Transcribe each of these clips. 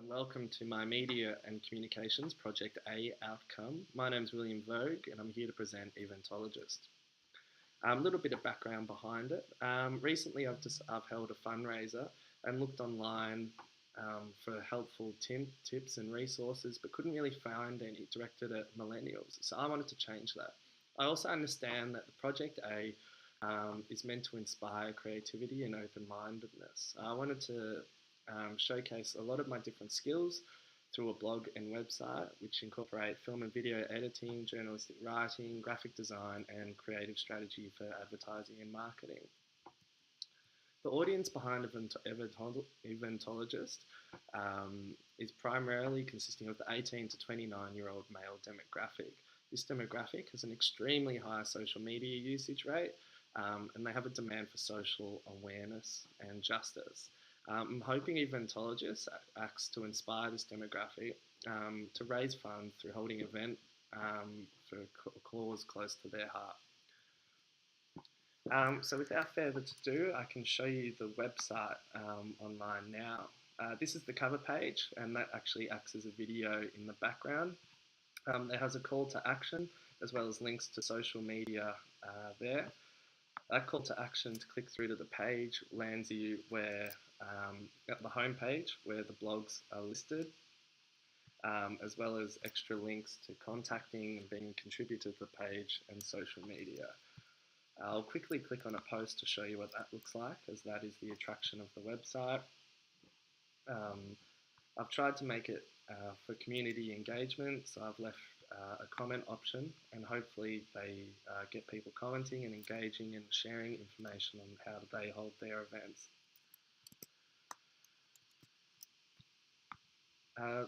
And welcome to my Media and Communications Project A outcome. My name is William Vogue and I'm here to present Eventologist. A little bit of background behind it. Recently I've held a fundraiser and looked online for helpful tips and resources, but couldn't really find any directed at millennials. So I wanted to change that. I also understand that the Project A is meant to inspire creativity and open-mindedness. I wanted to showcase a lot of my different skills through a blog and website, which incorporate film and video editing, journalistic writing, graphic design, and creative strategy for advertising and marketing. The audience behind Eventologist is primarily consisting of the 18 to 29-year-old male demographic. This demographic has an extremely high social media usage rate, and they have a demand for social awareness and justice. I'm hoping Eventologist acts to inspire this demographic to raise funds through holding an event for a cause close to their heart. So without further ado, I can show you the website online now. This is the cover page, and that actually acts as a video in the background. It has a call to action as well as links to social media there. That call to action to click through to the page lands you where at the home page where the blogs are listed, as well as extra links to contacting and being a contributor to the page and social media. I'll quickly click on a post to show you what that looks like, as that is the attraction of the website. I've tried to make it for community engagement, so I've left a comment option, and hopefully they get people commenting and engaging and sharing information on how they hold their events.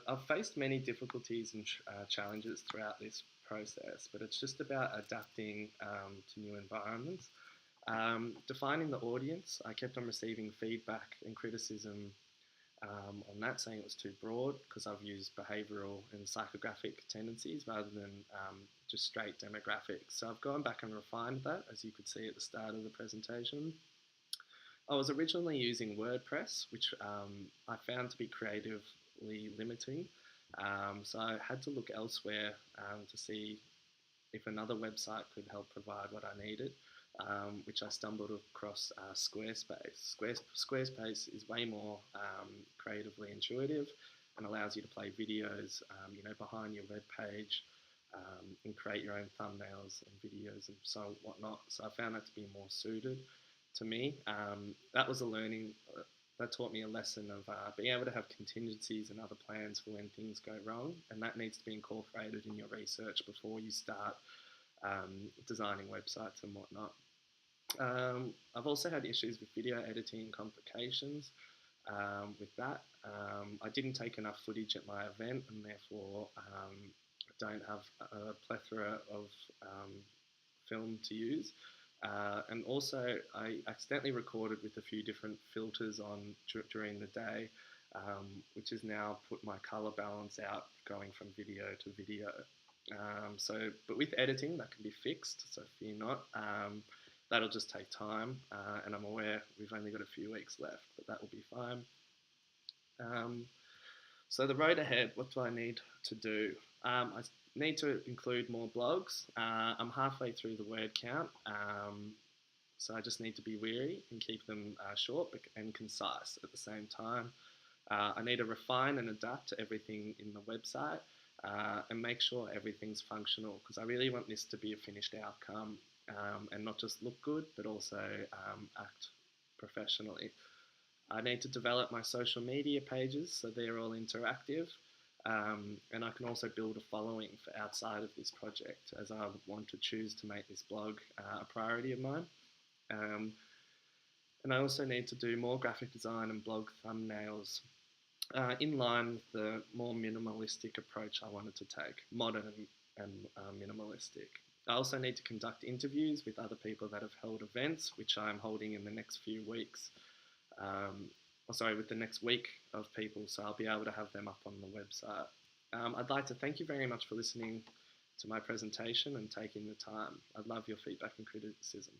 I've faced many difficulties and challenges throughout this process, but it's just about adapting to new environments. Defining the audience, I kept on receiving feedback and criticism on that, saying it was too broad because I've used behavioural and psychographic tendencies rather than just straight demographics. So I've gone back and refined that, as you could see at the start of the presentation. I was originally using WordPress, which I found to be creatively limiting. So I had to look elsewhere to see if another website could help provide what I needed, which I stumbled across Squarespace. Squarespace is way more creatively intuitive and allows you to play videos, behind your web page and create your own thumbnails and videos and so whatnot. So I found that to be more suited to me. That was a learning. That taught me a lesson of being able to have contingencies and other plans for when things go wrong, and that needs to be incorporated in your research before you start designing websites and whatnot. I've also had issues with video editing and complications with that. I didn't take enough footage at my event, and therefore don't have a plethora of film to use. And also, I accidentally recorded with a few different filters on during the day, which has now put my color balance out going from video to video. But with editing, that can be fixed, so fear not. That'll just take time, and I'm aware we've only got a few weeks left, but that will be fine. So the road ahead, what do I need to do? I need to include more blogs. I'm halfway through the word count, so I just need to be wary and keep them short and concise at the same time. I need to refine and adapt to everything in the website and make sure everything's functional, because I really want this to be a finished outcome and not just look good, but also act professionally. I need to develop my social media pages so they're all interactive. And I can also build a following for outside of this project, as I would want to choose to make this blog a priority of mine. And I also need to do more graphic design and blog thumbnails in line with the more minimalistic approach I wanted to take, modern and minimalistic. I also need to conduct interviews with other people that have held events, which I'm holding in the next few weeks. With the next week of people, so I'll be able to have them up on the website. I'd like to thank you very much for listening to my presentation and taking the time. I'd love your feedback and criticism.